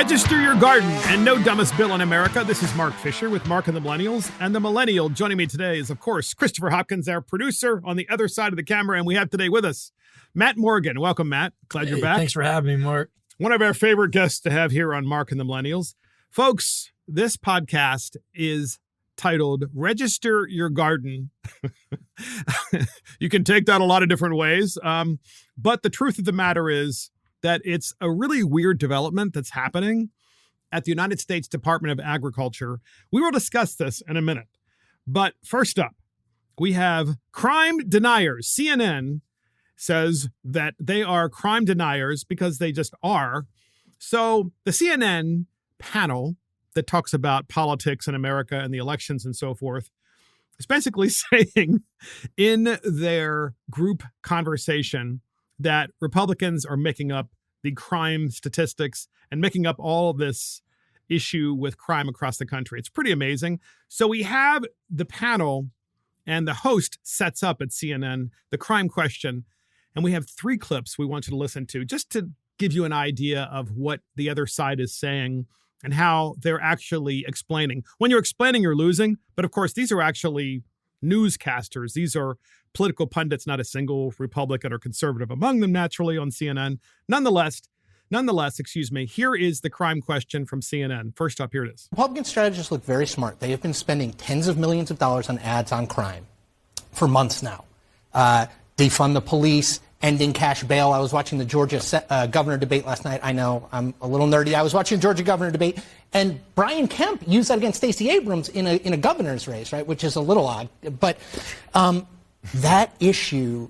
Register your garden and no dumbest bill in America. This is Mark Fisher with Mark and the Millennials and the Millennial. Joining me today is, of course, Christopher Hopkins, our producer on the other side of the camera. And we have today with us Matt Morgan. Welcome, Matt. Glad you're back. Thanks for having me, Mark. One of our favorite guests to have here on Mark and the Millennials. Folks, this podcast is titled Register Your Garden. You can take that a lot of different ways. But the truth of the matter is that it's a really weird development that's happening at the United States Department of Agriculture. We will discuss this in a minute. But first up, we have crime deniers. CNN says that they are crime deniers because they just are. So the CNN panel that talks about politics in America and the elections and so forth is basically saying in their group conversation that Republicans are making up the crime statistics and making up all this issue with crime across the country. It's pretty amazing. So we have the panel and the host sets up at CNN the crime question. And we have 3 clips we want you to listen to just to give you an idea of what the other side is saying and how they're actually explaining. When you're explaining, you're losing. But of course, these are actually newscasters. These are political pundits, not a single Republican or conservative among them, naturally, on CNN. Nonetheless, here is the crime question from CNN. First up, here it is. Republican strategists look very smart. They have been spending tens of millions of dollars on ads on crime for months now. Defund the police, ending cash bail. I was watching the Georgia governor debate last night. I know I'm a little nerdy. I was watching the Georgia governor debate, and Brian Kemp used that against Stacey Abrams in a governor's race, right, which is a little odd. But that issue,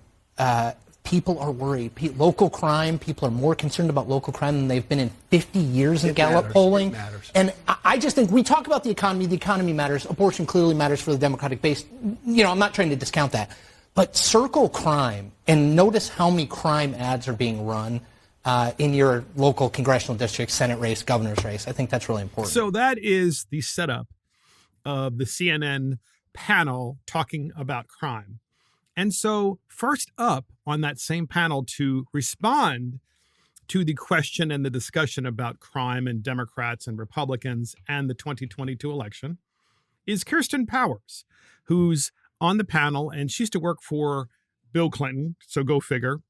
people are worried. Local crime, people are more concerned about local crime than they've been in 50 years in Gallup polling. It matters. And I just think we talk about the economy. The economy matters. Abortion clearly matters for the Democratic base. You know, I'm not trying to discount that. But circle crime and notice how many crime ads are being run in your local congressional district, Senate race, governor's race. I think that's really important. So that is the setup of the CNN panel talking about crime. And so first up on that same panel to respond to the question and the discussion about crime and Democrats and Republicans and the 2022 election is Kirsten Powers, who's on the panel, and she used to work for Bill Clinton, so go figure.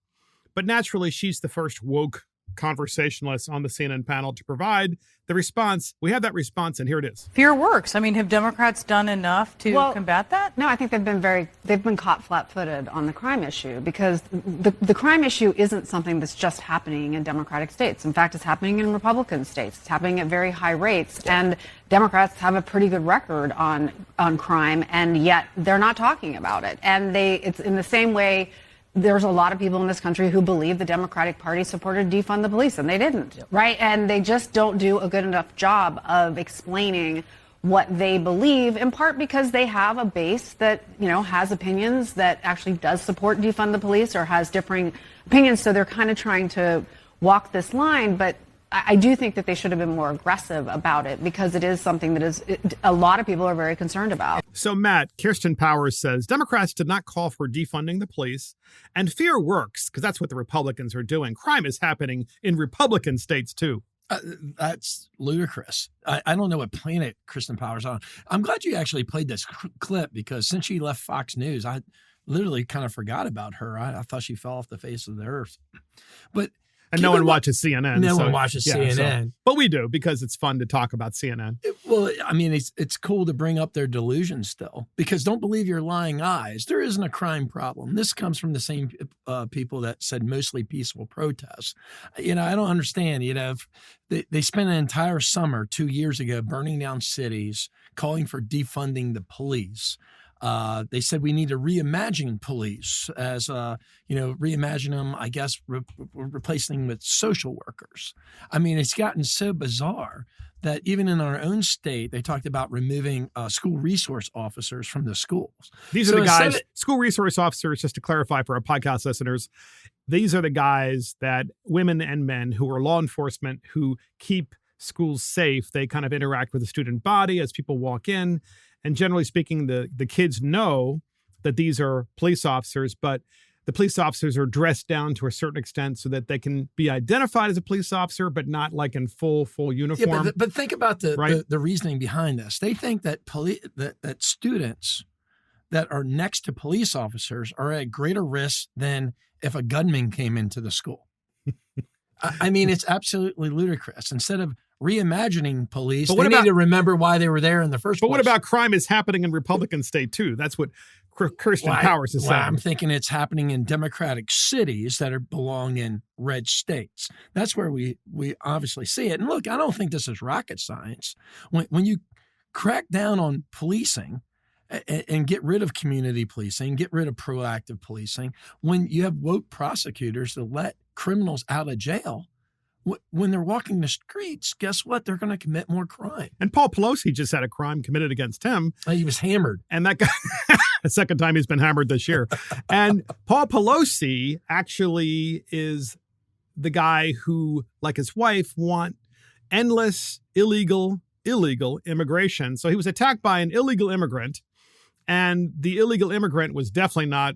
But naturally, she's the first woke conversationalist on the CNN panel to provide the response. We have that response, and here it is. Fear works. I mean, have Democrats done enough to combat that? No, I think they've been caught flat-footed on the crime issue because the crime issue isn't something that's just happening in Democratic states. In fact, it's happening in Republican states. It's happening at very high rates, and Democrats have a pretty good record on crime, and yet they're not talking about it. And it's in the same way. There's a lot of people in this country who believe the Democratic Party supported defund the police, and they didn't, right? And they just don't do a good enough job of explaining what they believe, in part because they have a base that, you know, has opinions that actually does support defund the police or has differing opinions. So they're kind of trying to walk this line, but I do think that they should have been more aggressive about it because it is something that a lot of people are very concerned about. So, Matt, Kirsten Powers says Democrats did not call for defunding the police, and fear works because that's what the Republicans are doing. Crime is happening in Republican states, too. That's ludicrous. I don't know what planet Kirsten Powers on. I'm glad you actually played this clip because since she left Fox News, I literally kind of forgot about her. I thought she fell off the face of the earth. But and no one watches CNN. No one watches CNN. But we do because it's fun to talk about CNN. Well, I mean, it's cool to bring up their delusions still because don't believe your lying eyes. There isn't a crime problem. This comes from the same people that said mostly peaceful protests. You know, I don't understand. You know, they spent an entire summer 2 years ago burning down cities, calling for defunding the police. They said we need to reimagine police as, reimagine them, I guess, replacing them with social workers. I mean, it's gotten so bizarre that even in our own state, they talked about removing school resource officers from the schools. These are the guys, school resource officers, just to clarify for our podcast listeners, these are the guys that women and men who are law enforcement who keep schools safe. They kind of interact with the student body as people walk in. And generally speaking, the kids know that these are police officers, but the police officers are dressed down to a certain extent so that they can be identified as a police officer, but not like in full uniform. Yeah, but think about right? the reasoning behind this. They think that that students that are next to police officers are at greater risk than if a gunman came into the school. I mean, it's absolutely ludicrous. Instead of reimagining police, they need to remember why they were there in the first place. But what about crime is happening in Republican state too? That's what Kirsten Powers is saying. I'm thinking it's happening in Democratic cities that belong in red states. That's where we obviously see it. And look, I don't think this is rocket science. When you crack down on policing and get rid of community policing, get rid of proactive policing, when you have woke prosecutors that let criminals out of jail, when they're walking the streets, guess what? They're going to commit more crime. And Paul Pelosi just had a crime committed against him. He was hammered. And that guy, the second time he's been hammered this year. And Paul Pelosi actually is the guy who, like his wife, want endless illegal immigration. So he was attacked by an illegal immigrant. And the illegal immigrant was definitely not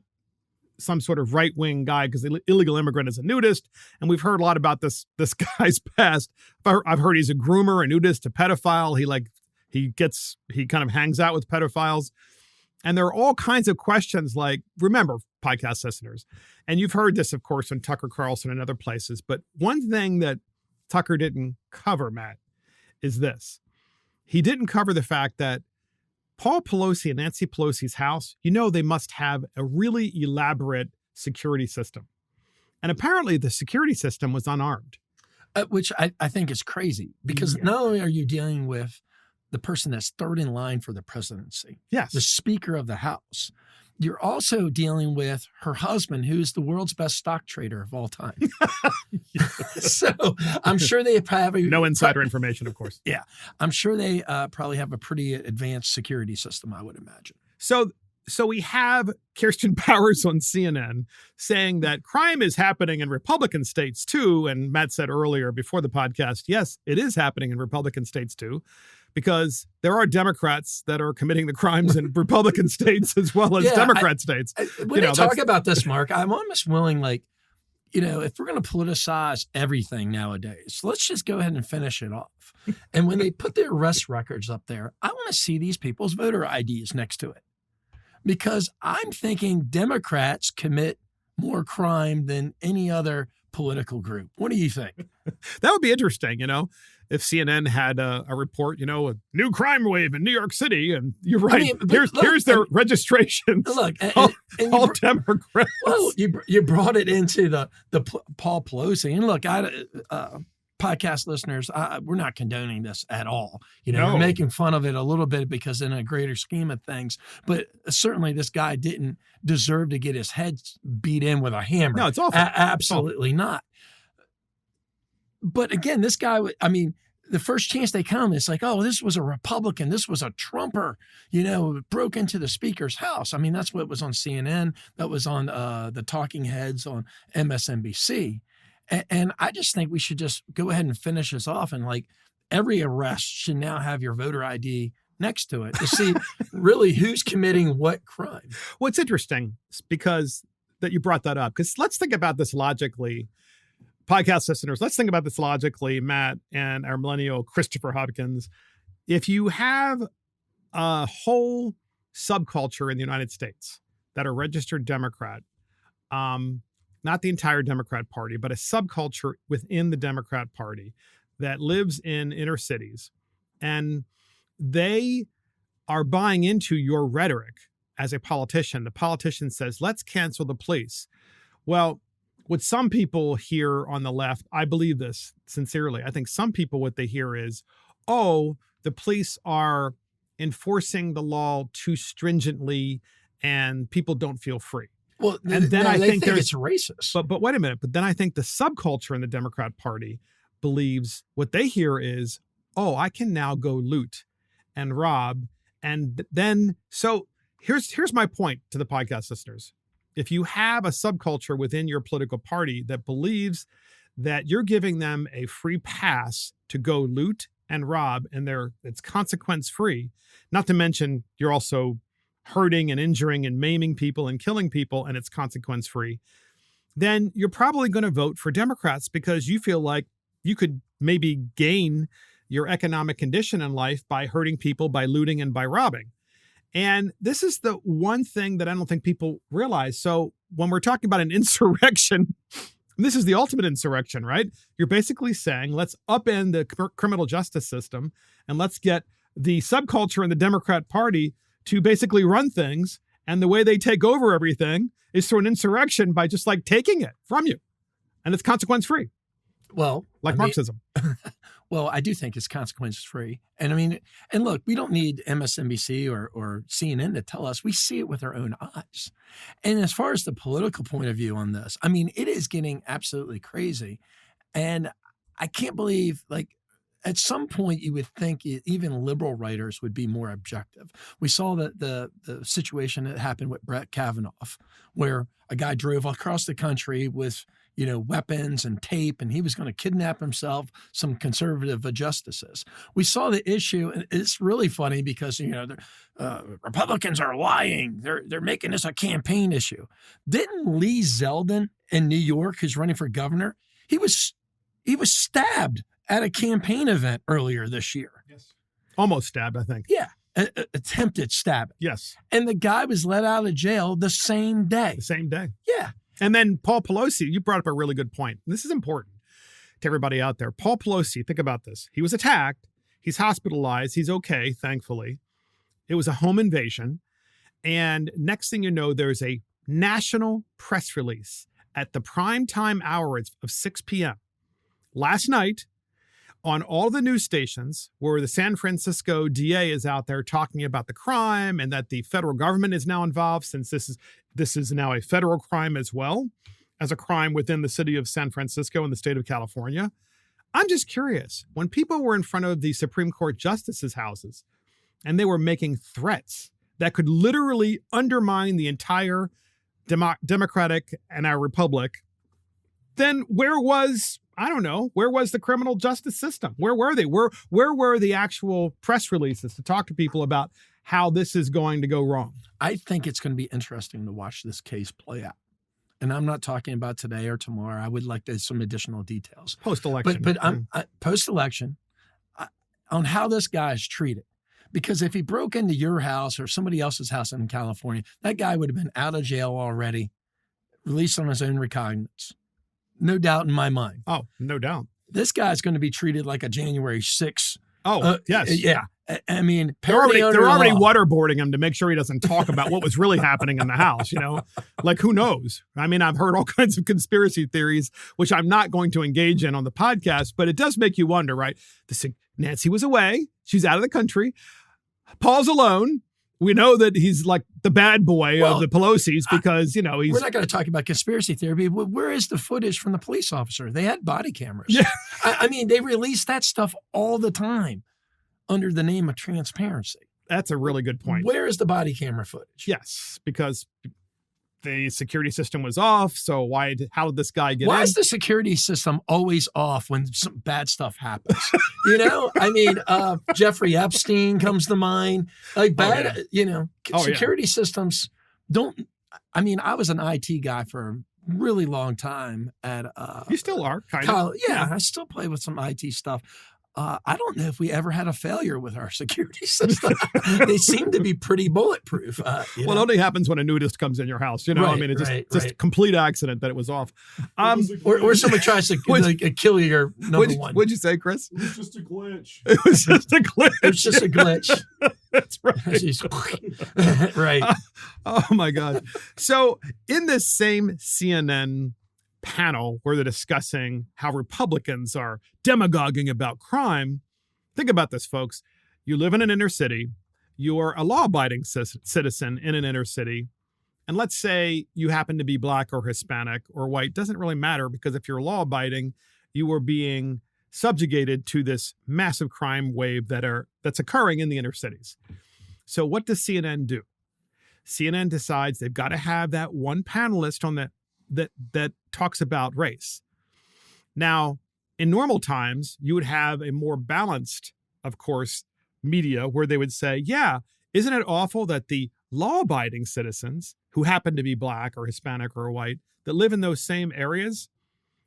some sort of right-wing guy, because the illegal immigrant is a nudist. And we've heard a lot about this guy's past. I've heard he's a groomer, a nudist, a pedophile. He kind of hangs out with pedophiles. And there are all kinds of questions like, remember, podcast listeners, and you've heard this, of course, on Tucker Carlson and other places. But one thing that Tucker didn't cover, Matt, is this. He didn't cover the fact that Paul Pelosi and Nancy Pelosi's house, they must have a really elaborate security system. And apparently the security system was unarmed. Which I think is crazy, because not only are you dealing with the person that's third in line for the presidency, yes, the Speaker of the House, you're also dealing with her husband, who's the world's best stock trader of all time. So I'm sure they have no insider information, of course. Yeah, I'm sure they probably have a pretty advanced security system, I would imagine. So we have Kirsten Powers on CNN saying that crime is happening in Republican states too. And Matt said earlier before the podcast, yes, it is happening in Republican states too, because there are Democrats that are committing the crimes in Republican states as well as Democrat states. When they talk about this, Mark, I'm almost willing, if we're going to politicize everything nowadays, let's just go ahead and finish it off. And when they put their arrest records up there, I want to see these people's voter IDs next to it. Because I'm thinking Democrats commit more crime than any other political group. What do you think? That would be interesting, if CNN had a report, a new crime wave in New York City. And you're right. Here's their registration. Look, all Democrats. Well, you brought it into the Paul Pelosi. And look, podcast listeners, we're not condoning this at all. We're making fun of it a little bit because in a greater scheme of things, but certainly this guy didn't deserve to get his head beat in with a hammer. No, it's awful. Absolutely not. But again, this guy, the first chance they come, it's like, oh, this was a Republican. This was a Trumper, broke into the speaker's house. That's what was on CNN. That was on the Talking Heads on MSNBC. And I just think we should just go ahead and finish this off. And every arrest should now have your voter ID next to it to see really who's committing what crime. Well, it's interesting because that you brought that up, because let's think about this logically. Podcast listeners, let's think about this logically, Matt and our millennial Christopher Hopkins. If you have a whole subculture in the United States that are registered Democrat, not the entire Democrat Party, but a subculture within the Democrat Party that lives in inner cities, and they are buying into your rhetoric as a politician. The politician says, let's cancel the police. Well, what some people hear on the left, I believe this sincerely. I think some people, what they hear is, oh, the police are enforcing the law too stringently and people don't feel free. Well, and then I think it's racist. But wait a minute. But then I think the subculture in the Democrat Party believes what they hear is, oh, I can now go loot and rob. And then, so here's my point to the podcast listeners. If you have a subculture within your political party that believes that you're giving them a free pass to go loot and rob, and it's consequence free, not to mention you're also hurting and injuring and maiming people and killing people, and it's consequence-free, then you're probably going to vote for Democrats because you feel like you could maybe gain your economic condition in life by hurting people, by looting, and by robbing. And this is the one thing that I don't think people realize. So when we're talking about an insurrection, this is the ultimate insurrection, right? You're basically saying, let's upend the criminal justice system and let's get the subculture in the Democrat Party to basically run things. And the way they take over everything is through an insurrection by just like taking it from you. And it's consequence-free. Well, like Marxism. Well, I do think it's consequence-free. And I mean, and look, we don't need MSNBC or CNN to tell us. We see it with our own eyes. And as far as the political point of view on this, I mean, it is getting absolutely crazy. And I can't believe, like, at some point you would think even liberal writers would be more objective. We saw the situation that happened with Brett Kavanaugh, where a guy drove across the country with, you know, weapons and tape, and he was going to kidnap himself some conservative justices. We saw the issue, and it's really funny because, you know, Republicans are lying. They're making this a campaign issue. Didn't Lee Zeldin in New York, who's running for governor, he was stabbed at a campaign event earlier this year. Yes. Almost stabbed, I think. Yeah. Attempted stabbing. Yes. And the guy was let out of jail the same day. The same day. Yeah. And then Paul Pelosi, you brought up a really good point. This is important to everybody out there. Paul Pelosi, think about this. He was attacked. He's hospitalized. He's okay, thankfully. It was a home invasion. And next thing you know, there's a national press release at the prime time hour of 6 p.m. last night on all the news stations where the San Francisco DA is out there talking about the crime and that the federal government is now involved, since this is now a federal crime as well as a crime within the city of San Francisco and the state of California. I'm just curious, when people were in front of the Supreme Court justices' houses and they were making threats that could literally undermine the entire democratic and our republic, then where was the criminal justice system? Where were they? Where were the actual press releases to talk to people about how this is going to go wrong? I think it's going to be interesting to watch this case play out. And I'm not talking about today or tomorrow. I would like some additional details. Post-election. But I'm post-election on how this guy is treated. Because if he broke into your house or somebody else's house in California, that guy would have been out of jail already, released on his own recognizance. No doubt in my mind. Oh, no doubt. This guy's going to be treated like a January 6th. Oh, yes. Yeah. I mean, they're already waterboarding him to make sure he doesn't talk about what was really happening in the house, you know? Like, who knows? I mean, I've heard all kinds of conspiracy theories, which I'm not going to engage in on the podcast, but it does make you wonder, right? Nancy was away. She's out of the country. Paul's alone. We know that he's like the bad boy of the Pelosi's because, you know, we're not going to talk about conspiracy theory. But where is the footage from the police officer? They had body cameras. Yeah. I mean, they release that stuff all the time under the name of transparency. That's a really good point. Where is the body camera footage? Yes, because the security system was off. So how did this guy get in? Why is the security system always off when some bad stuff happens? You know, I mean, Jeffrey Epstein comes to mind. Like security systems don't. I mean, I was an IT guy for a really long time at. You still are, kind of. Yeah, I still play with some IT stuff. I don't know if we ever had a failure with our security system. They seem to be pretty bulletproof. It only happens when a nudist comes in your house. You know, I mean, it's just a complete accident that it was off. Or someone tries to kill your number one. What'd you say, Chris? It was just a glitch. It was just a glitch. It's just a glitch. That's right. Right. Oh, my God. So in this same CNN panel where they're discussing how Republicans are demagoguing about crime. Think about this, folks. You live in an inner city. You're a law-abiding citizen in an inner city. And let's say you happen to be black or Hispanic or white. Doesn't really matter because if you're law-abiding, you are being subjugated to this massive crime wave that's occurring in the inner cities. So what does CNN do? CNN decides they've got to have that one panelist on that talks about race. Now, in normal times, you would have a more balanced, of course, media where they would say, yeah, Isn't it awful that the law-abiding citizens who happen to be black or Hispanic or white that live in those same areas,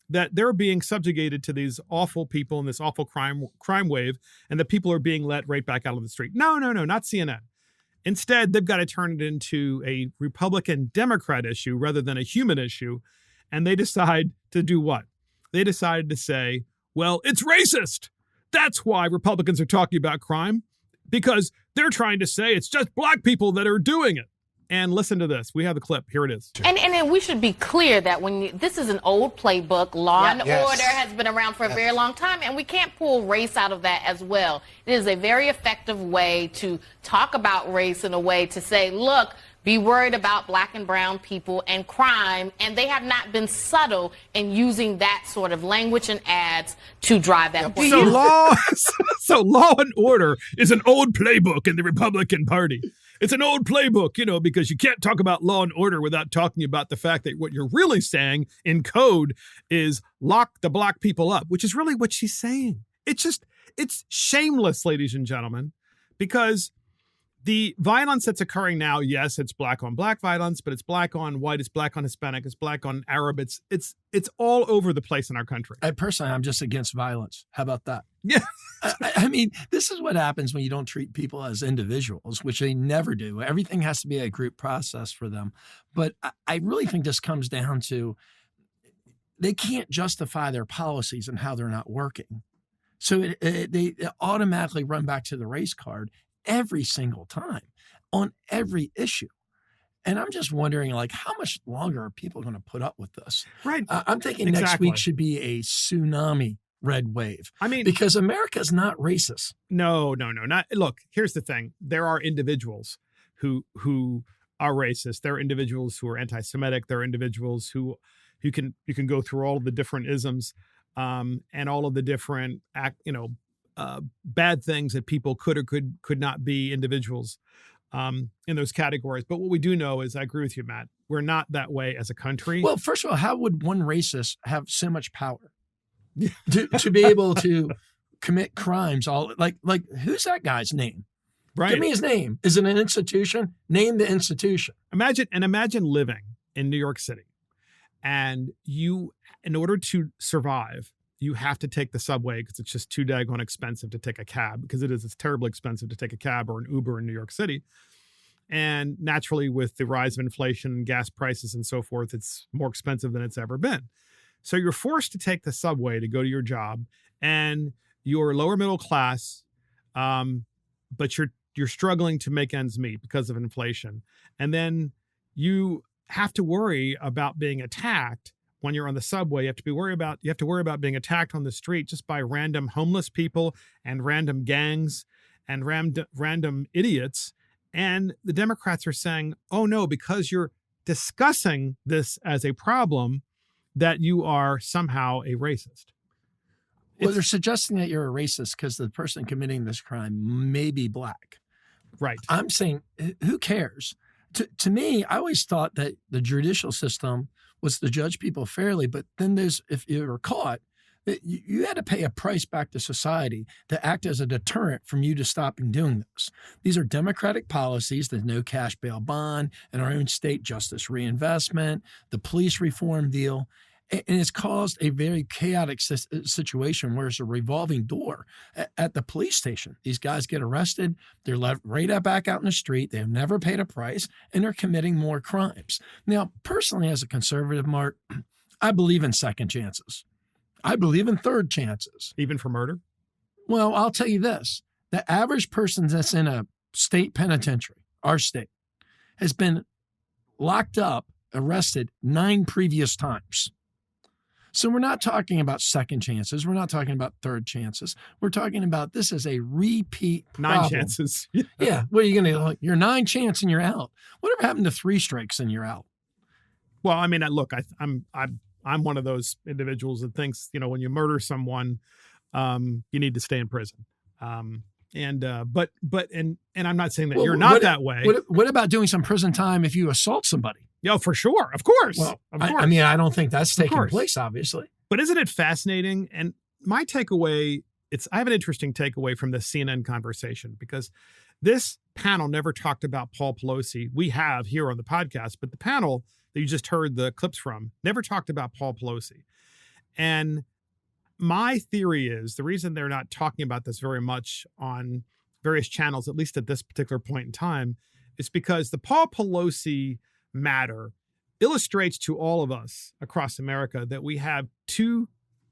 that they're being subjugated to these awful people and this awful crime wave, and the people are being let right back out on the street? No, not CNN. Instead, they've got to turn it into a Republican-Democrat issue rather than a human issue. And they decide to do what? They decided to say, well, it's racist. That's why Republicans are talking about crime, because they're trying to say it's just black people that are doing it. And listen to this. We have the clip. Here it is. And we should be clear that this is an old playbook. Law and order has been around for a very long time, and we can't pull race out of that as well. It is a very effective way to talk about race in a way to say, look, be worried about black and brown people and crime, and they have not been subtle in using that sort of language and ads to drive that point. So law and order is an old playbook in the Republican Party. It's an old playbook, because you can't talk about law and order without talking about the fact that what you're really saying in code is lock the black people up, which is really what she's saying. It's shameless, ladies and gentlemen, because the violence that's occurring now, yes, it's black on black violence, but it's black on white, it's black on Hispanic, it's black on Arab. It's all over the place in our country. Personally, I'm just against violence. How about that? Yeah. I mean, this is what happens when you don't treat people as individuals, which they never do. Everything has to be a group process for them. But I really think this comes down to they can't justify their policies and how they're not working. So they automatically run back to the race card every single time on every issue. And I'm just wondering, how much longer are people going to put up with this? Right. I'm thinking next week should be a tsunami red wave. I mean, because America's not racist. No, not. Look, here's the thing. There are individuals who are racist. There are individuals who are anti-Semitic. There are individuals who you can go through all of the different isms and all of the different bad things that people could or could not be individuals in those categories. But what we do know is, I agree with you, Matt, we're not that way as a country. Well, first of all, how would one racist have so much power to be able to commit crimes? All like who's that guy's name? Right. Give me his name. Is it an institution? Name the institution. Imagine living in New York City, and you, in order to survive, you have to take the subway because it's just too daggone expensive to take a cab, because it's terribly expensive to take a cab or an Uber in New York City. And naturally, with the rise of inflation and gas prices and so forth, it's more expensive than it's ever been. So you're forced to take the subway to go to your job, and you're lower middle class, but you're struggling to make ends meet because of inflation. And then you have to worry about being attacked when you're on the subway. You have to worry about being attacked on the street just by random homeless people and random gangs and random idiots. And the Democrats are saying, oh no, because you're discussing this as a problem, that you are somehow a racist. Well, they're suggesting that you're a racist because the person committing this crime may be black. Right. I'm saying, who cares? To me, I always thought that the judicial system was to judge people fairly, but then if you were caught, you had to pay a price back to society to act as a deterrent from you to stopping doing this. These are democratic policies. There's no cash bail bond, in our own state justice reinvestment, the police reform deal. And it's caused a very chaotic situation where it's a revolving door at the police station. These guys get arrested. They're left right back out in the street. They've never paid a price, and they're committing more crimes. Now, personally, as a conservative, Mark, I believe in second chances. I believe in third chances. Even for murder? Well, I'll tell you this. The average person that's in a state penitentiary, our state, has been locked up, arrested 9 previous times. So we're not talking about second chances. We're not talking about third chances. We're talking about this is a repeat problem. 9 chances. Yeah. What are you going to, you're 9 chance and you're out. Whatever happened to 3 strikes and you're out? Well, I mean, look, I'm one of those individuals that thinks, when you murder someone, you need to stay in prison. And I'm not saying that you're not that way. What about doing some prison time if you assault somebody? Yeah, for sure. Of course. Well, of course. I mean, I don't think that's taking place, obviously. But isn't it fascinating? And my takeaway, I have an interesting takeaway from the CNN conversation, because This panel never talked about Paul Pelosi. We have here on the podcast, but the panel that you just heard the clips from never talked about Paul Pelosi. And my theory is the reason they're not talking about this very much on various channels, at least at this particular point in time, is because the Paul Pelosi matter illustrates to all of us across America that we have two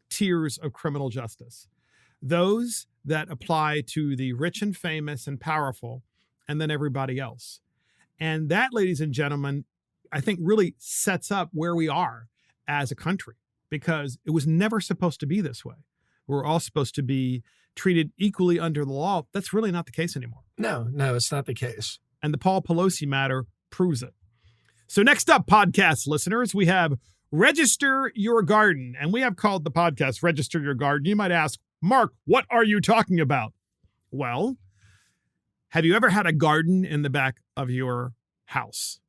tiers of criminal justice. Those that apply to the rich and famous and powerful, and then everybody else. And that, ladies and gentlemen, I think really sets up where we are as a country, because it was never supposed to be this way. We're all supposed to be treated equally under the law. That's really not the case anymore. No, it's not the case. And the Paul Pelosi matter proves it. So next up, podcast listeners, we have Register Your Garden. And we have called the podcast Register Your Garden. You might ask, Mark, what are you talking about? Well, have you ever had a garden in the back of your house?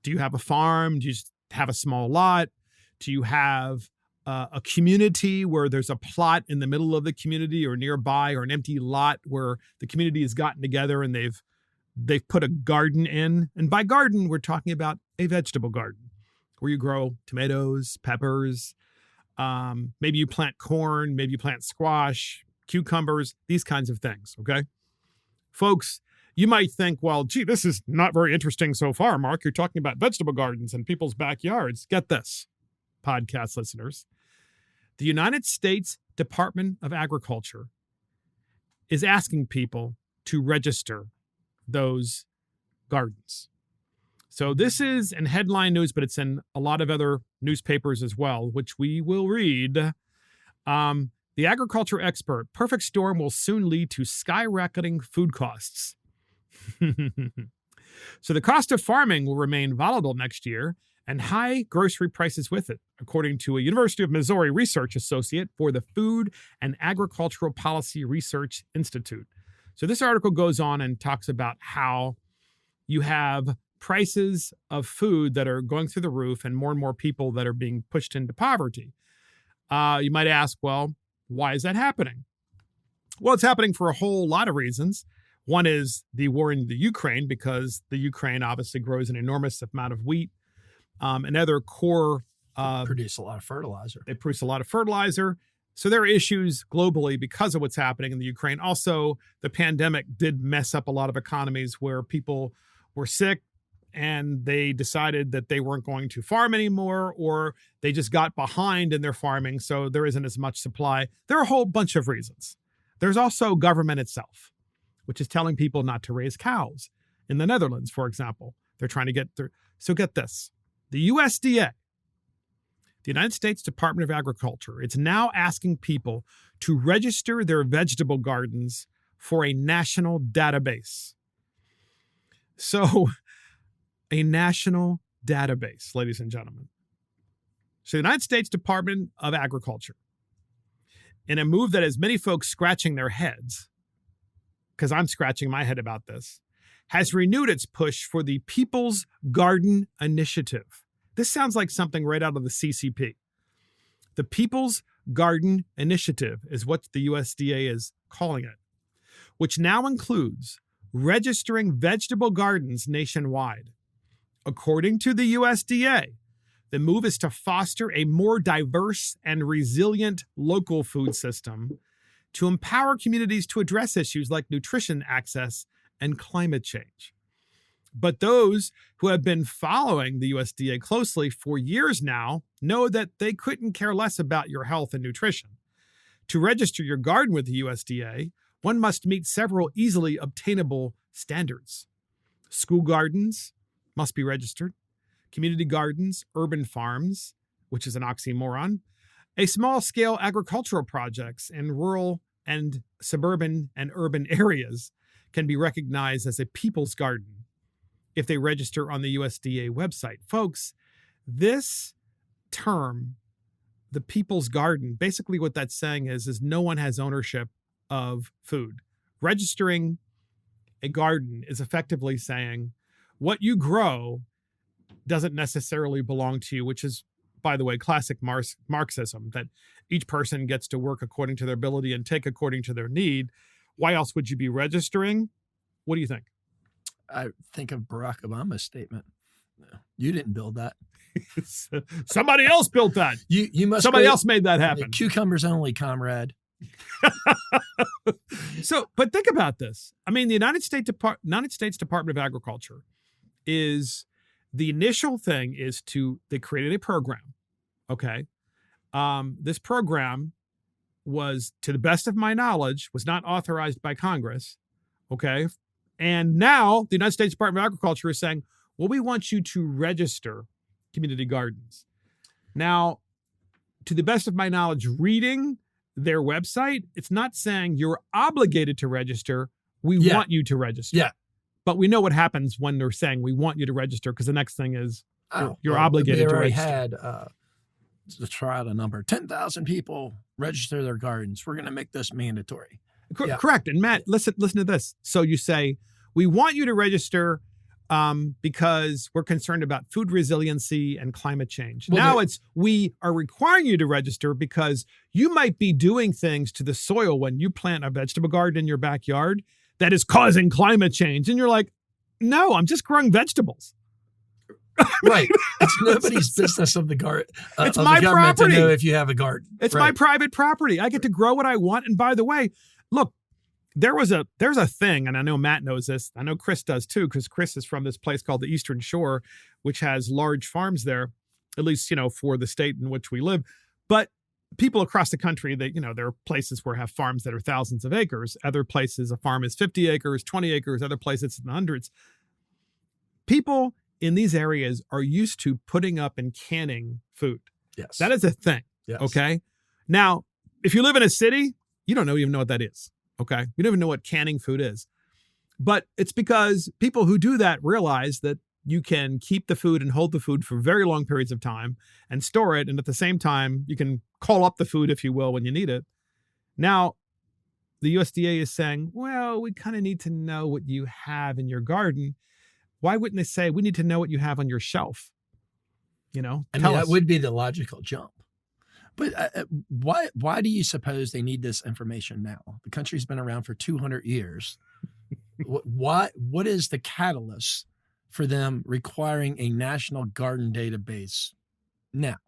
Do you have a farm? Do you just have a small lot? Do you have a community where there's a plot in the middle of the community or nearby, or an empty lot where the community has gotten together and they've put a garden in? And by garden, we're talking about a vegetable garden where you grow tomatoes, peppers, maybe you plant corn, maybe you plant squash, cucumbers, these kinds of things, okay? Folks, you might think, well, gee, this is not very interesting so far, Mark. You're talking about vegetable gardens in people's backyards. Get this, podcast listeners. The United States Department of Agriculture is asking people to register those gardens. So this is in headline news, but it's in a lot of other newspapers as well, which we will read. The agriculture expert, perfect storm will soon lead to skyrocketing food costs. So the cost of farming will remain volatile next year, and high grocery prices with it, according to a University of Missouri research associate for the Food and Agricultural Policy Research Institute. So this article goes on and talks about how you have prices of food that are going through the roof and more people that are being pushed into poverty. You might ask, well, why is that happening? Well, it's happening for a whole lot of reasons. One is the war in the Ukraine, because the Ukraine obviously grows an enormous amount of wheat and other core. They produce a lot of fertilizer. They produce a lot of fertilizer. So there are issues globally because of what's happening in the Ukraine. Also, the pandemic did mess up a lot of economies where people were sick and they decided that they weren't going to farm anymore, or they just got behind in their farming, so there isn't as much supply. There are a whole bunch of reasons. There's also government itself, which is telling people not to raise cows. In the Netherlands, for example, they're trying to get through. So get this. The USDA, the United States Department of Agriculture, it's now asking people to register their vegetable gardens for a national database. So a national database, ladies and gentlemen. So the United States Department of Agriculture, in a move that has many folks scratching their heads, because I'm scratching my head about this, has renewed its push for the People's Garden Initiative. This sounds like something right out of the CCP. The People's Garden Initiative is what the USDA is calling it, which now includes registering vegetable gardens nationwide. According to the USDA, the move is to foster a more diverse and resilient local food system to empower communities to address issues like nutrition access and climate change. But those who have been following the USDA closely for years now know that they couldn't care less about your health and nutrition. To register your garden with the USDA, one must meet several easily obtainable standards. School gardens must be registered, community gardens, urban farms, which is an oxymoron, a small-scale agricultural projects in rural and suburban and urban areas can be recognized as a people's garden if they register on the USDA website. Folks, this term, the people's garden, basically what that's saying is no one has ownership of food. Registering a garden is effectively saying what you grow doesn't necessarily belong to you, which is, by the way, classic Marxism, that each person gets to work according to their ability and take according to their need. Why else would you be registering? What do you think? I think of Barack Obama's statement. You didn't build that. Somebody else built that. You must. Somebody else made that happen. Cucumbers only, comrade. So, but think about this. I mean, the United States Department of Agriculture is the initial thing is they created a program. Okay. This program was, to the best of my knowledge, was not authorized by Congress. Okay. And now the United States Department of Agriculture is saying, well, we want you to register community gardens. Now, to the best of my knowledge, reading their website, it's not saying you're obligated to register. We want you to register. Yeah. But we know what happens when they're saying we want you to register, because the next thing is you're obligated to register. Had to try out a number. 10,000 people register their gardens. We're going to make this mandatory. Correct. And Matt, listen to this. So you say, we want you to register because we're concerned about food resiliency and climate change. Well, now we are requiring you to register because you might be doing things to the soil when you plant a vegetable garden in your backyard that is causing climate change. And you're like, no, I'm just growing vegetables. Right. It's nobody's business of the garden. It's my property to know if you have a garden. It's my private property. I get to grow what I want. And by the way, look, there's a thing, and I know Matt knows this. I know Chris does too, because Chris is from this place called the Eastern Shore, which has large farms there, at least, for the state in which we live. But people across the country, there are places where have farms that are thousands of acres. Other places, a farm is 50 acres, 20 acres. Other places, it's in the hundreds. People in these areas are used to putting up and canning food. Yes. That is a thing. Yes. Okay. Now, if you live in a city, you don't even know what that is. Okay. You don't even know what canning food is. But it's because people who do that realize that you can keep the food and hold the food for very long periods of time and store it. And at the same time, you can call up the food, if you will, when you need it. Now, the USDA is saying, well, we kind of need to know what you have in your garden. Why wouldn't they say, we need to know what you have on your shelf? That would be the logical jump. But why do you suppose they need this information now? The country's been around for 200 years. What is the catalyst for them requiring a national garden database now?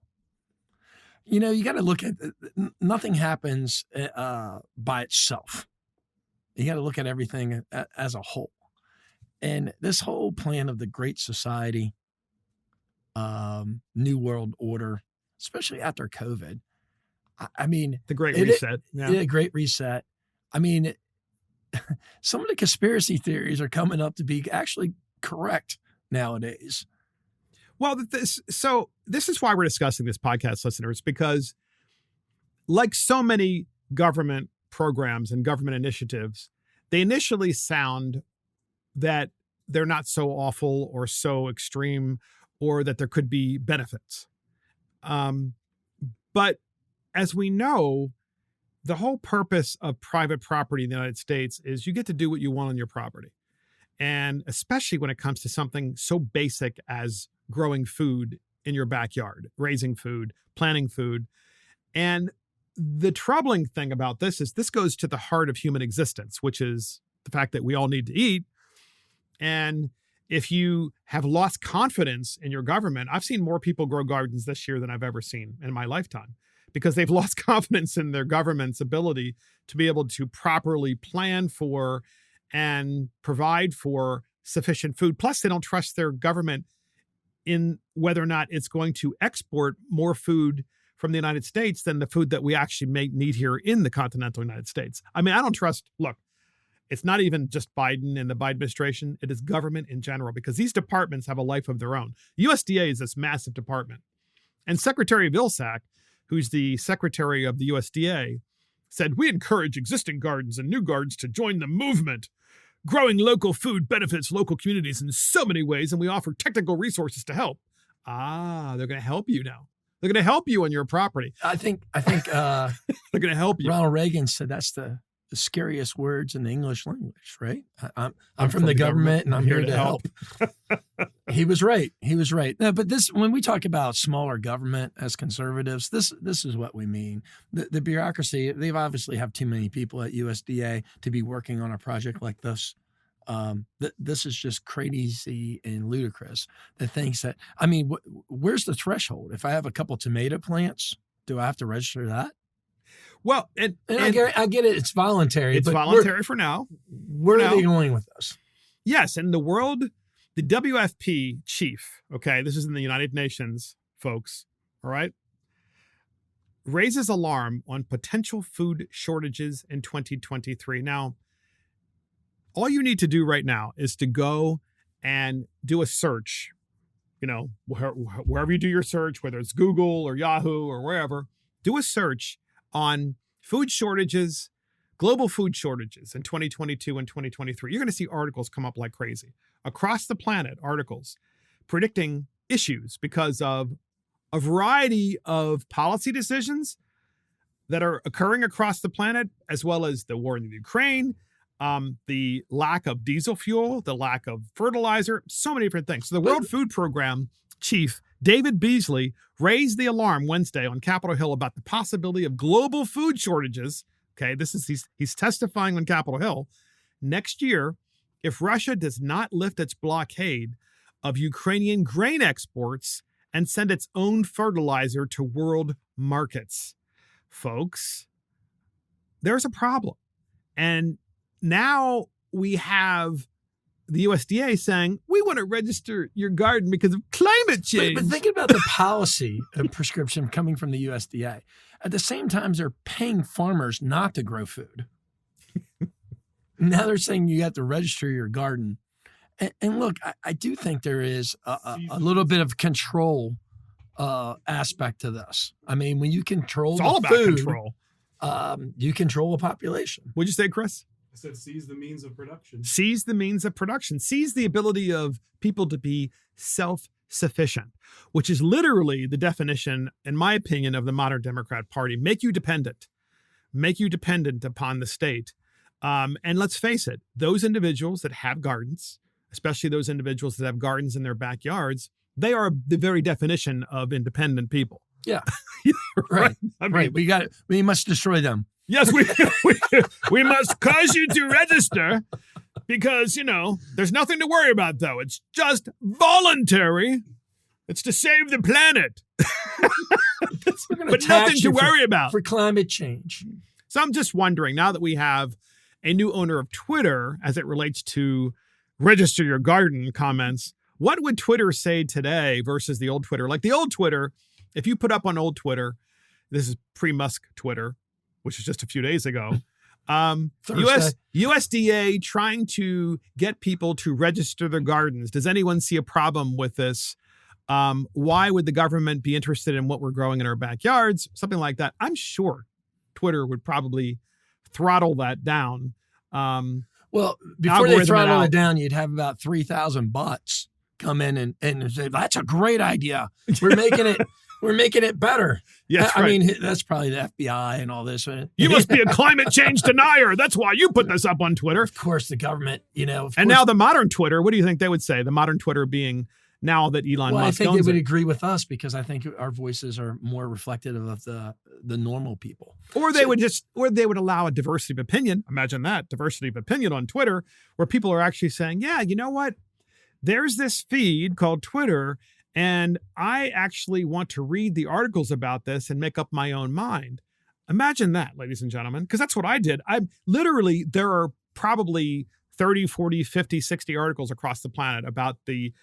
You got to look at nothing happens by itself. You got to look at everything as a whole. And this whole plan of the Great Society, New World Order, especially after COVID, I mean, the Great Reset. Yeah, Great Reset. I mean, some of the conspiracy theories are coming up to be actually correct nowadays. Well, this is why we're discussing this podcast, listeners, because like so many government programs and government initiatives, they initially sound that they're not so awful or so extreme, or that there could be benefits. But as we know, the whole purpose of private property in the United States is you get to do what you want on your property. And especially when it comes to something so basic as growing food in your backyard, raising food, planting food. And the troubling thing about this is this goes to the heart of human existence, which is the fact that we all need to eat. And if you have lost confidence in your government, I've seen more people grow gardens this year than I've ever seen in my lifetime, because they've lost confidence in their government's ability to be able to properly plan for and provide for sufficient food. Plus, they don't trust their government in whether or not it's going to export more food from the United States than the food that we actually need here in the continental United States. I mean, I don't trust, look, it's not even just Biden and the Biden administration. It is government in general, because these departments have a life of their own. USDA is this massive department. And Secretary Vilsack, who's the secretary of the USDA, said, we encourage existing gardens and new gardens to join the movement. Growing local food benefits local communities in so many ways, and we offer technical resources to help. They're going to help you now. They're going to help you on your property. I think they're going to help you. Ronald Reagan said that's the scariest words in the English language, right? I'm from the government and I'm here to help. He was right. No, but when we talk about smaller government as conservatives, this is what we mean. The bureaucracy, they've obviously have too many people at USDA to be working on a project like this. this is just crazy and ludicrous. That thinks that, I mean, where's the threshold? If I have a couple tomato plants, do I have to register that? Well, and I get it. It's voluntary. It's voluntary for now. Where are they going with this? Yes, in the world, the WFP chief, okay, this is in the United Nations, folks, all right, raises alarm on potential food shortages in 2023. Now, all you need to do right now is to go and do a search, wherever you do your search, whether it's Google or Yahoo or wherever, do a search on food shortages, global food shortages in 2022 and 2023. You're going to see articles come up like crazy. Across the planet, articles predicting issues because of a variety of policy decisions that are occurring across the planet, as well as the war in Ukraine, the lack of diesel fuel, the lack of fertilizer, so many different things. So the World Food Program chief, David Beasley, raised the alarm Wednesday on Capitol Hill about the possibility of global food shortages. Okay, he's testifying on Capitol Hill next year if Russia does not lift its blockade of Ukrainian grain exports and send its own fertilizer to world markets. Folks, there's a problem. And now we have the USDA saying, we want to register your garden because of climate change. But think about the policy of prescription coming from the USDA. At the same time, they're paying farmers not to grow food. Now they're saying you have to register your garden. And look, I do think there is a little bit of control aspect to this. I mean, when you control it's all about food, control. You control a population. What'd you say, Chris? I said seize the means of production. Seize the means of production. Seize the ability of people to be self-sufficient, which is literally the definition, in my opinion, of the modern Democrat Party. Make you dependent upon the state. And let's face it, those individuals that have gardens, especially those individuals that have gardens in their backyards, they are the very definition of independent people. Yeah. Right. Right. We must destroy them. Yes, we must cause you to register because, there's nothing to worry about, though. It's just voluntary. It's to save the planet. But nothing to worry about. For climate change. So I'm just wondering, now that we have a new owner of Twitter as it relates to register your garden comments, what would Twitter say today versus the old Twitter? Like the old Twitter, if you put up on old Twitter, this is pre-Musk Twitter, which was just a few days ago, USDA trying to get people to register their gardens. Does anyone see a problem with this? Why would the government be interested in what we're growing in our backyards? Something like that. I'm sure Twitter would probably throttle that down. Well, before they throttle it down, you'd have about 3,000 bots come in and say, that's a great idea. We're making it better. Yes, I mean, that's probably the FBI and all this. You must be a climate change denier. That's why you put this up on Twitter. Of course, the government, And now the modern Twitter, what do you think they would say? The modern Twitter being now that Elon Musk I think owns they would it. agree with us because I think our voices are more reflective of the normal people. Or they would allow a diversity of opinion. Imagine that, diversity of opinion on Twitter, where people are actually saying, yeah, you know what? There's this feed called Twitter, and I actually want to read the articles about this and make up my own mind. Imagine that, ladies and gentlemen, because that's what I did. There are probably 30, 40, 50, 60 articles across the planet about the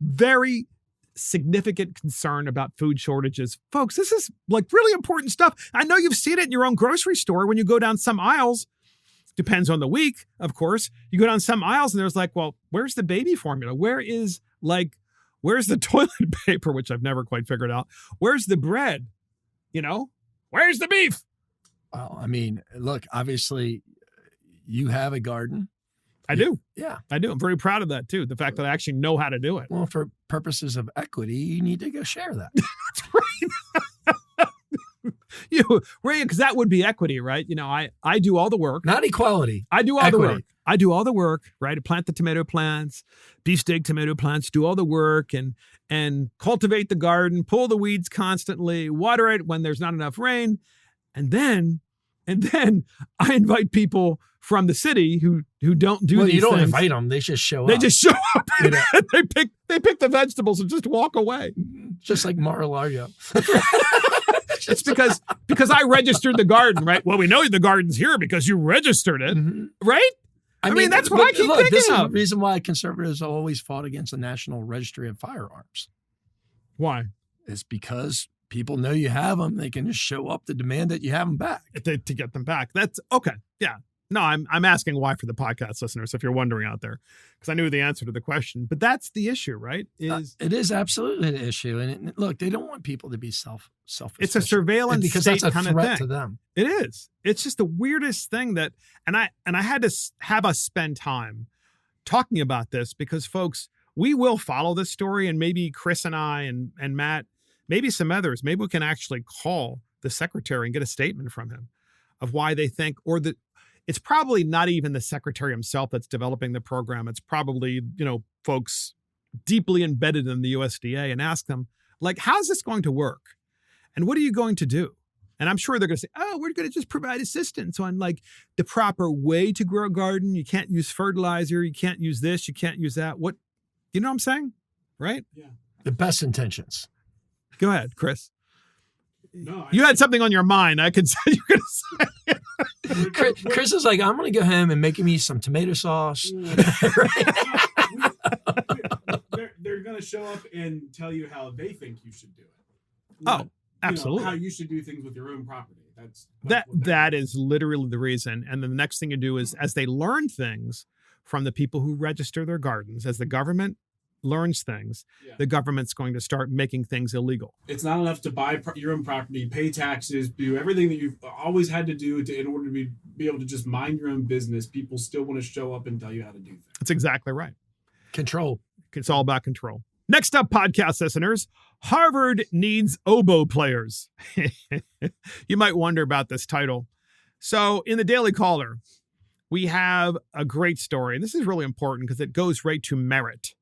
very significant concern about food shortages. Folks, this is like really important stuff. I know you've seen it in your own grocery store when you go down some aisles. Depends on the week, of course. You go down some aisles and there's like, well, where's the baby formula? Where's the toilet paper, which I've never quite figured out? Where's the bread? Where's the beef? Well, I mean, look, obviously you have a garden. I do. Yeah. I do. I'm very proud of that, too. The fact that I actually know how to do it. Well, for purposes of equity, you need to go share that. That's right. Because that would be equity, right? I do all the work. Not equality. I do all the work. I do all the work, right? I plant the tomato plants, beefsteak tomato plants, do all the work and cultivate the garden, pull the weeds constantly, water it when there's not enough rain. And then And then I invite people from the city who don't do these you don't things. invite them. They just show They up. just show up. You know? They pick the vegetables and just walk away. Just like Mar-a-Lago. It's because I registered the garden, right? Well, we know the garden's here because you registered it, right? I mean, that's what I keep thinking this of. is the reason why conservatives have always fought against the National Registry of Firearms. Why? It's because people know you have them. They can just show up to demand that you have them back. To get them back. That's okay. Yeah. No, I'm asking why for the podcast listeners, if you're wondering out there, because I knew the answer to the question. But that's the issue, right? It is absolutely an issue. And look, they don't want people to be selfish. It's a surveillance because state that's a kind of threat thing. to them. It is. It's just the weirdest thing that, and I had to have us spend time talking about this because, folks, we will follow this story, and maybe Chris and I and Matt, maybe some others, maybe we can actually call the secretary and get a statement from him of why they think, or that it's probably not even the secretary himself that's developing the program. It's probably, folks deeply embedded in the USDA, and ask them, like, how's this going to work? And what are you going to do? And I'm sure they're going to say, oh, we're going to just provide assistance on like the proper way to grow a garden. You can't use fertilizer. You can't use this. You can't use that. What, you know what I'm saying? Right? Yeah. The best intentions. Go ahead, Chris. No, You had something on your mind. I could say you're going to say it. Chris is like, I'm going to go home and make me some tomato sauce. They're going to show up and tell you how they think you should do it. Oh, absolutely. How you should do things with your own property. That is literally the reason. And then the next thing you do is, as they learn things from the people who register their gardens, as the government learns things, the government's going to start making things illegal. It's not enough to buy your own property, pay taxes, do everything that you've always had to do in order to be able to just mind your own business. People still want to show up and tell you how to do things. That's exactly right. Control. It's all about control. Next up, podcast listeners, Harvard needs oboe players. You might wonder about this title. So in the Daily Caller, we have a great story. And this is really important because it goes right to merit.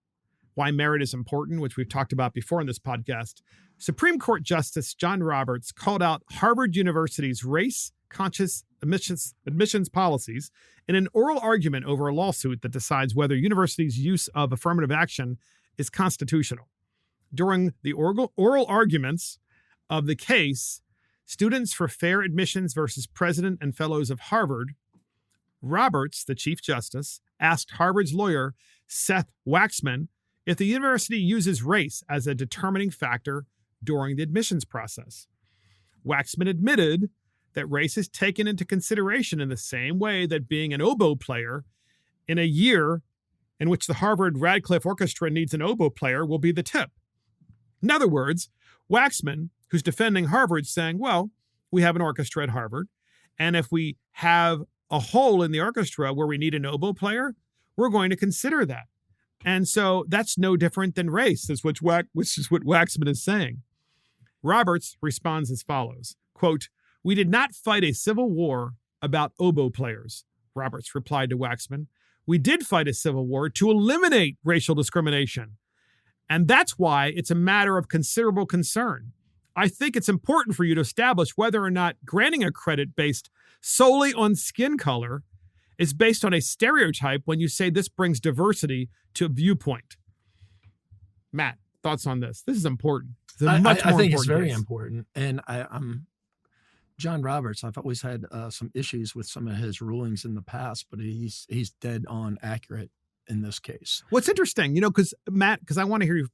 Why merit is important, which we've talked about before in this podcast. Supreme Court Justice John Roberts called out Harvard University's race-conscious admissions policies in an oral argument over a lawsuit that decides whether universities' use of affirmative action is constitutional. During the oral arguments of the case, Students for Fair Admissions versus President and Fellows of Harvard, Roberts, the Chief Justice, asked Harvard's lawyer, Seth Waxman, if the university uses race as a determining factor during the admissions process. Waxman admitted that race is taken into consideration in the same way that being an oboe player in a year in which the Harvard Radcliffe Orchestra needs an oboe player will be the tip. In other words, Waxman, who's defending Harvard, saying, well, we have an orchestra at Harvard, and if we have a hole in the orchestra where we need an oboe player, we're going to consider that. And so that's no different than race, which is what Waxman is saying. Roberts responds as follows, quote, "We did not fight a civil war about oboe players," Roberts replied to Waxman. "We did fight a civil war to eliminate racial discrimination. And that's why it's a matter of considerable concern. I think it's important for you to establish whether or not granting a credit based solely on skin color is based on a stereotype when you say this brings diversity to a viewpoint." Matt, thoughts on this? This is important. I think it's very important. And I'm John Roberts. I've always had some issues with some of his rulings in the past, but he's dead on accurate in this case. What's interesting, because Matt, because I want to hear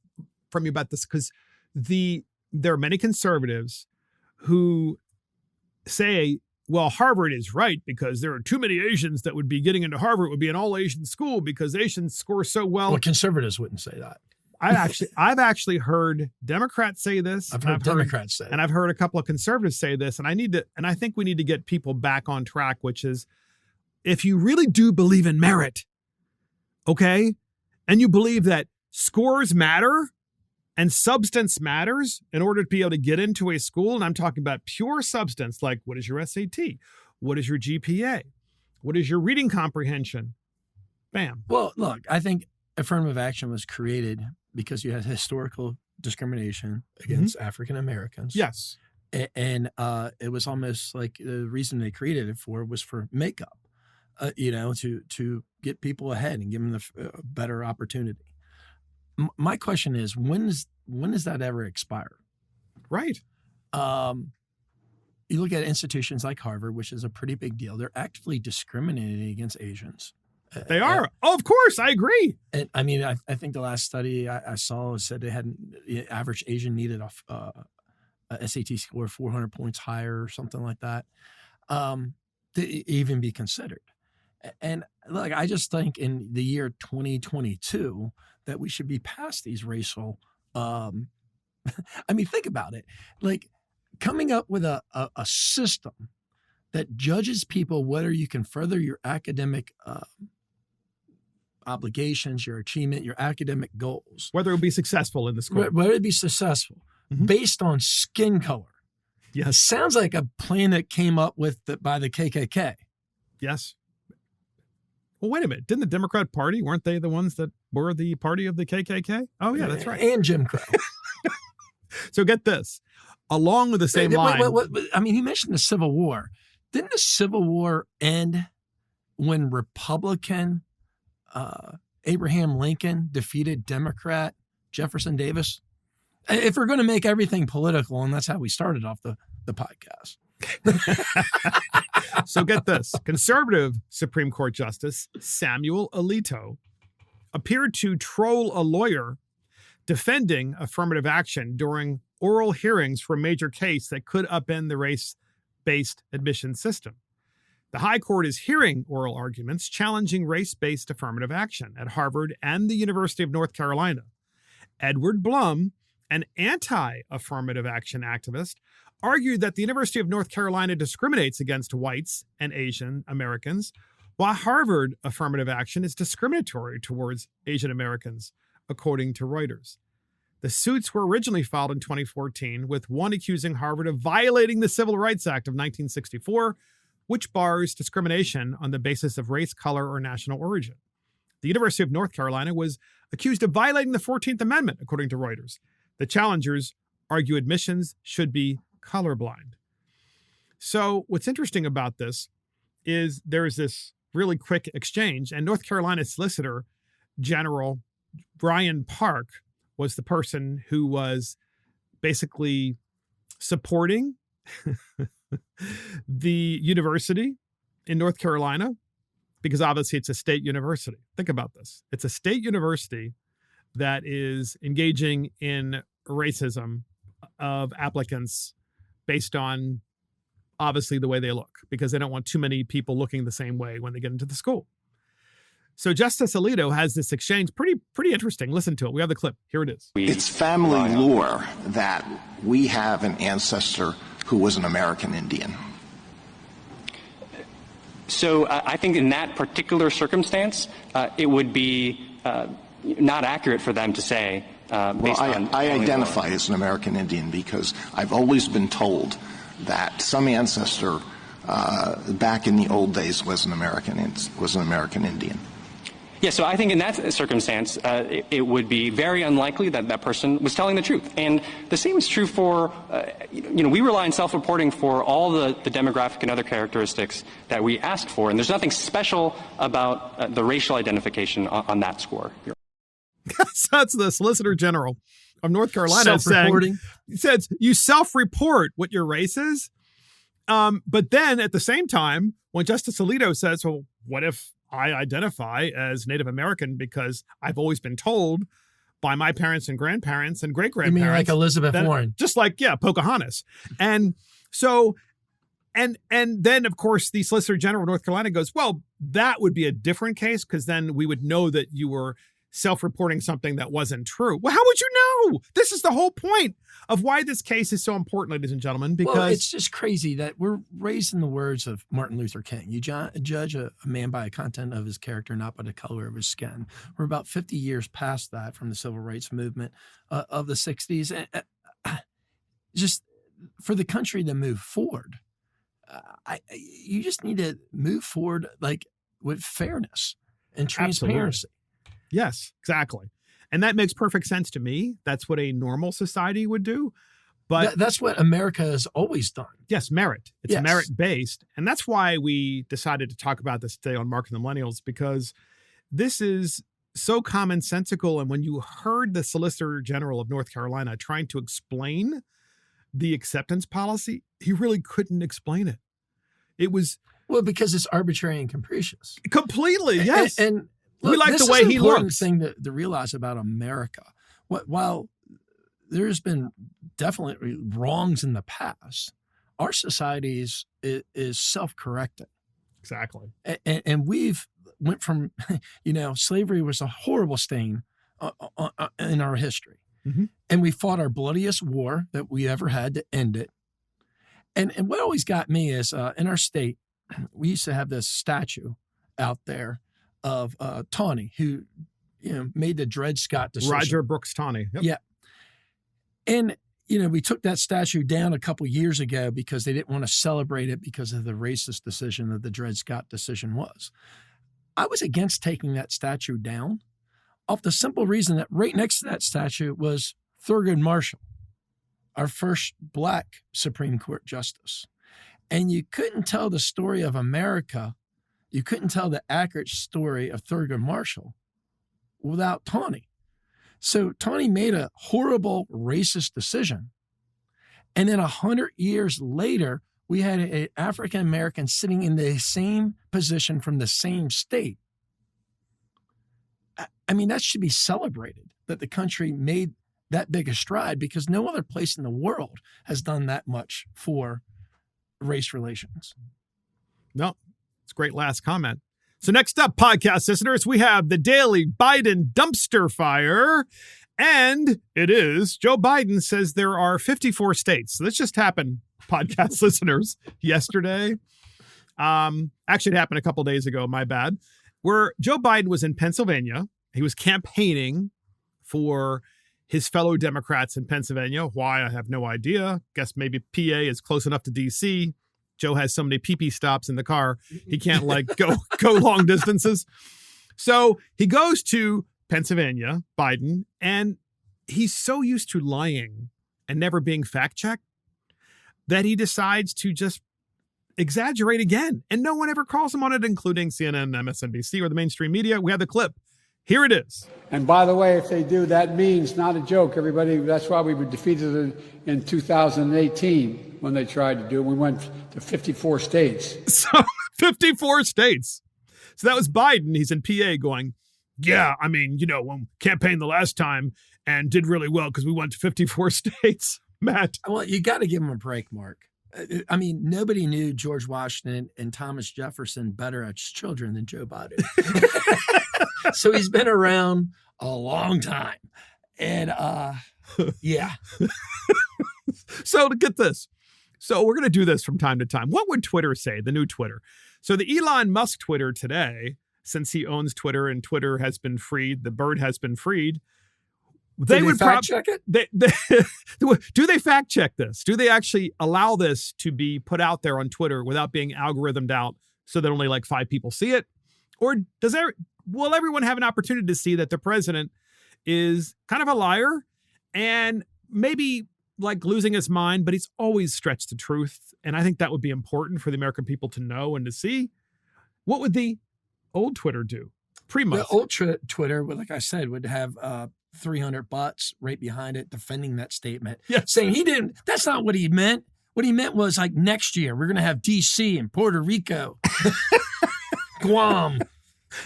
from you about this, because there are many conservatives who say, well, Harvard is right because there are too many Asians that would be getting into Harvard. It would be an all-Asian school because Asians score so well. Well, conservatives wouldn't say that. I've actually heard Democrats say this. I've heard Democrats say it. And I've heard a couple of conservatives say this. And I think we need to get people back on track, which is, if you really do believe in merit, okay, and you believe that scores matter and substance matters in order to be able to get into a school, and I'm talking about pure substance, like what is your SAT? What is your GPA? What is your reading comprehension? Bam. Well, look, I think affirmative action was created because you had historical discrimination against African Americans. Yes. And it was almost like the reason they created it was for makeup, to get people ahead and give them a better opportunity. My question is, when does that ever expire? Right. You look at institutions like Harvard, which is a pretty big deal. They're actively discriminating against Asians. They are. Of course, I agree. And I mean, I think the last study I saw said the average Asian needed a SAT score 400 points higher or something like that to even be considered. And look, I just think in the year 2022 that we should be past these racial. I mean, think about it. Like coming up with a system that judges people whether you can further your academic obligations, your achievement, your academic goals, whether it will be successful in the school, whether it be successful based on skin color. Yes, sounds like a plan that came up with by the KKK. Yes. Well, wait a minute. Didn't the Democrat Party, weren't they the ones that were the party of the KKK? Oh, yeah, that's right. And Jim Crow. So get this. Along with the same line. I mean, he mentioned the Civil War. Didn't the Civil War end when Republican Abraham Lincoln defeated Democrat Jefferson Davis? If we're going to make everything political, and that's how we started off the podcast. So get this. Conservative Supreme Court Justice Samuel Alito appeared to troll a lawyer defending affirmative action during oral hearings for a major case that could upend the race-based admission system. The High Court is hearing oral arguments challenging race-based affirmative action at Harvard and the University of North Carolina. Edward Blum, an anti-affirmative action activist, argued that the University of North Carolina discriminates against whites and Asian Americans, while Harvard affirmative action is discriminatory towards Asian Americans, according to Reuters. The suits were originally filed in 2014, with one accusing Harvard of violating the Civil Rights Act of 1964, which bars discrimination on the basis of race, color, or national origin. The University of North Carolina was accused of violating the 14th Amendment, according to Reuters. The challengers argue admissions should be colorblind. So what's interesting about this is there is this really quick exchange, and North Carolina Solicitor General Brian Park was the person who was basically supporting the university in North Carolina, because obviously it's a state university. Think about this. It's a state university that is engaging in racism of applicants based on obviously the way they look, because they don't want too many people looking the same way when they get into the school. So Justice Alito has this exchange, pretty interesting. Listen to it. We have the clip. Here it is. It's family lore that we have an ancestor who was an American Indian. So I think in that particular circumstance, it would be not accurate for them to say based on... I identify as an American Indian because I've always been told that some ancestor back in the old days was an American Indian. Yeah, so I think in that circumstance, it would be very unlikely that that person was telling the truth. And the same is true for, we rely on self-reporting for all the demographic and other characteristics that we ask for. And there's nothing special about the racial identification on that score. So that's the Solicitor General of North Carolina saying, he says, you self-report what your race is. But then at the same time, when Justice Alito says, well, what if I identify as Native American because I've always been told by my parents and grandparents and great-grandparents. You mean like Elizabeth Warren? Just like, Pocahontas. And so, and then, of course, the Solicitor General of North Carolina goes, well, that would be a different case because then we would know that you were self-reporting something that wasn't true. Well, how would you know? This is the whole point of why this case is so important, ladies and gentlemen, because it's just crazy that we're raised in the words of Martin Luther King. You judge a man by the content of his character, not by the color of his skin. We're about 50 years past that from the civil rights movement of the 60s. And just for the country to move forward, you just need to move forward like with fairness and transparency. Absolutely. Yes, exactly. And that makes perfect sense to me. That's what a normal society would do. But that's what America has always done. Yes, merit. It's Yes. merit-based. And that's why we decided to talk about this today on Mark and the Millennials, because this is so commonsensical. And when you heard the Solicitor General of North Carolina trying to explain the acceptance policy, he really couldn't explain it. It was... Well, because it's arbitrary and capricious. Completely, yes. And we look, like this the way is an he important looks. thing to realize about America. While there's been definitely wrongs in the past, our society is self-correcting. Exactly. And we've went from, slavery was a horrible stain in our history. Mm-hmm. And we fought our bloodiest war that we ever had to end it. And what always got me is in our state, we used to have this statue out there of Tawney, who made the Dred Scott decision. Roger Brooks Tawney. Yep. Yeah. And, we took that statue down a couple years ago because they didn't want to celebrate it because of the racist decision that the Dred Scott decision was. I was against taking that statue down off the simple reason that right next to that statue was Thurgood Marshall, our first Black Supreme Court justice. And you couldn't tell the story of America, you couldn't tell the accurate story of Thurgood Marshall without Tawney. So Tawney made a horrible racist decision. And then 100 years later, we had an African American sitting in the same position from the same state. I mean, that should be celebrated, that the country made that big a stride, because no other place in the world has done that much for race relations. No, it's a great last comment. So next up, podcast listeners, we have the daily Biden dumpster fire. And it is Joe Biden says there are 54 states. So this just happened, podcast listeners, yesterday. Actually, it happened a couple days ago. My bad. Where Joe Biden was in Pennsylvania. He was campaigning for his fellow Democrats in Pennsylvania. Why? I have no idea. Guess maybe PA is close enough to DC. Joe has so many pee-pee stops in the car, he can't go long distances. So he goes to Pennsylvania, Biden, and he's so used to lying and never being fact-checked that he decides to just exaggerate again. And no one ever calls him on it, including CNN, MSNBC, or the mainstream media. We have the clip. Here it is. And by the way, if they do, that means, not a joke, everybody, that's why we were defeated in 2018 when they tried to do it. We went to 54 states. So 54 states. So that was Biden. He's in PA going, yeah, I mean, when campaigned the last time and did really well because we went to 54 states. Matt. Well, you got to give him a break, Mark. I mean, nobody knew George Washington and Thomas Jefferson better as children than Joe Biden. So he's been around a long time. And yeah. So to get this. So we're going to do this from time to time. What would Twitter say, the new Twitter? So the Elon Musk Twitter today, since he owns Twitter and Twitter has been freed, the bird has been freed. They would fact check it? Do they fact check this? Do they actually allow this to be put out there on Twitter without being algorithmed out so that only like 5 people see it? Or will everyone have an opportunity to see that the president is kind of a liar and maybe like losing his mind, but he's always stretched the truth. And I think that would be important for the American people to know and to see. What would the old Twitter do? The old Twitter, like I said, would have 300 bots right behind it defending that statement, saying that's not what he meant. What he meant was like next year, we're going to have DC and Puerto Rico, Guam,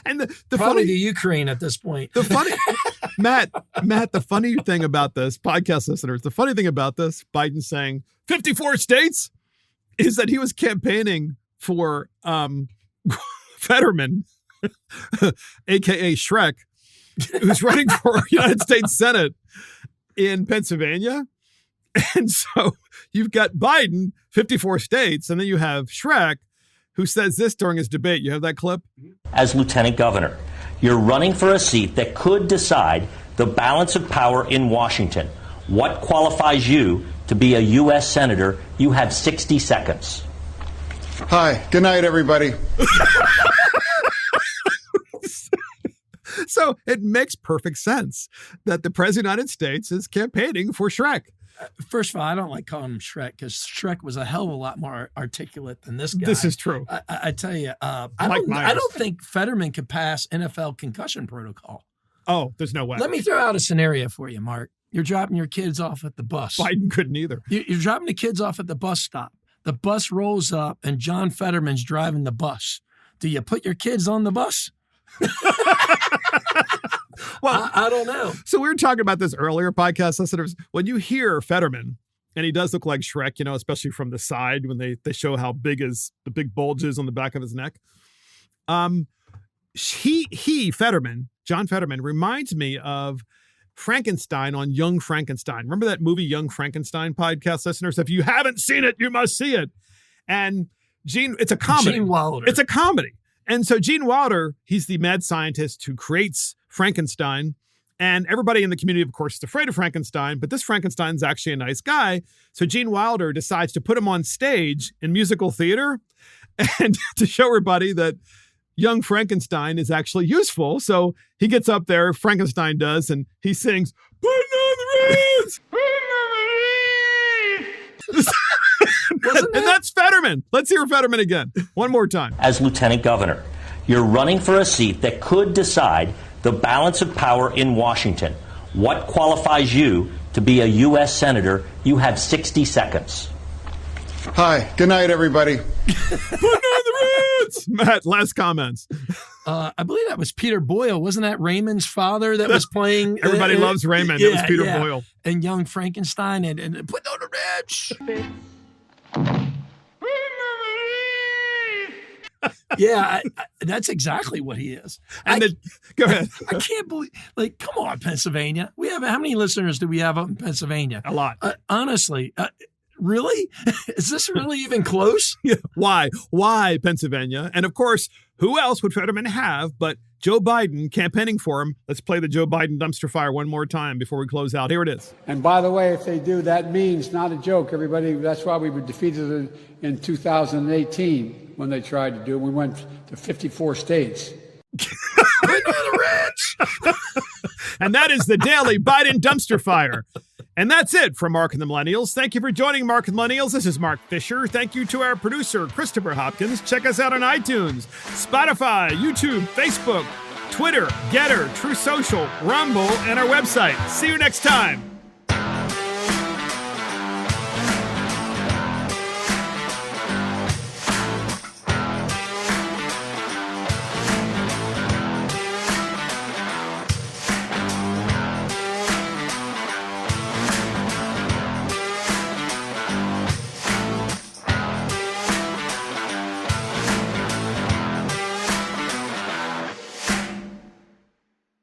and probably the Ukraine at this point. The funny, Matt, the funny thing about this, podcast listeners, the funny thing about this, Biden saying 54 states, is that he was campaigning for Fetterman, a.k.a. Shrek, who's running for United States Senate in Pennsylvania. And so you've got Biden, 54 states, and then you have Shrek, who says this during his debate. You have that clip? As lieutenant governor, you're running for a seat that could decide the balance of power in Washington. What qualifies you to be a U.S. senator? You have 60 seconds. Hi. Good night, everybody. And so it makes perfect sense that the President of the United States is campaigning for Shrek. First of all, I don't like calling him Shrek because Shrek was a hell of a lot more articulate than this guy. This is true. I tell you, I don't think Fetterman could pass NFL concussion protocol. Oh, there's no way. Let me throw out a scenario for you, Mark. You're dropping your kids off at the bus. Biden couldn't either. You're dropping the kids off at the bus stop. The bus rolls up and John Fetterman's driving the bus. Do you put your kids on the bus? Well, I don't know. So we were talking about this earlier, podcast listeners. When you hear Fetterman, and he does look like Shrek, especially from the side when they show how big the big bulges on the back of his neck. Fetterman, John Fetterman, reminds me of Frankenstein on Young Frankenstein. Remember that movie, Young Frankenstein, podcast listeners? If you haven't seen it, you must see it. And it's a comedy. Gene Wilder. It's a comedy. And so Gene Wilder, he's the mad scientist who creates Frankenstein. And everybody in the community, of course, is afraid of Frankenstein, but this Frankenstein's actually a nice guy. So Gene Wilder decides to put him on stage in musical theater and to show everybody that young Frankenstein is actually useful. So he gets up there, Frankenstein does, and he sings, "Putting on the Ritz! Putting on the Ritz!" And that's Fetterman. Let's hear Fetterman again. One more time. As lieutenant governor, you're running for a seat that could decide the balance of power in Washington. What qualifies you to be a U.S. senator? You have 60 seconds. Hi. Good night, everybody. Putting on the Ritz! Matt, last comments. I believe that was Peter Boyle. Wasn't that Raymond's father that was playing? Everybody loves Raymond. It was Peter Boyle. And Young Frankenstein and put on the Ritz. Yeah, that's exactly what he is. And go ahead. I can't believe, come on, Pennsylvania. How many listeners do we have up in Pennsylvania? A lot. Honestly, really? Is this really even close? Yeah. Why Pennsylvania? And of course, who else would Fetterman have but Joe Biden campaigning for him? Let's play the Joe Biden dumpster fire one more time before we close out. Here it is. And by the way, if they do, that means, not a joke, everybody, that's why we were defeated in 2018 when they tried to do it. We went to 54 states. And that is the daily Biden dumpster fire. And that's it from Mark and the Millennials. Thank you for joining Mark and the Millennials. This is Mark Fisher. Thank you to our producer, Christopher Hopkins. Check us out on iTunes, Spotify, YouTube, Facebook, Twitter, Getter, True Social, Rumble, and our website. See you next time.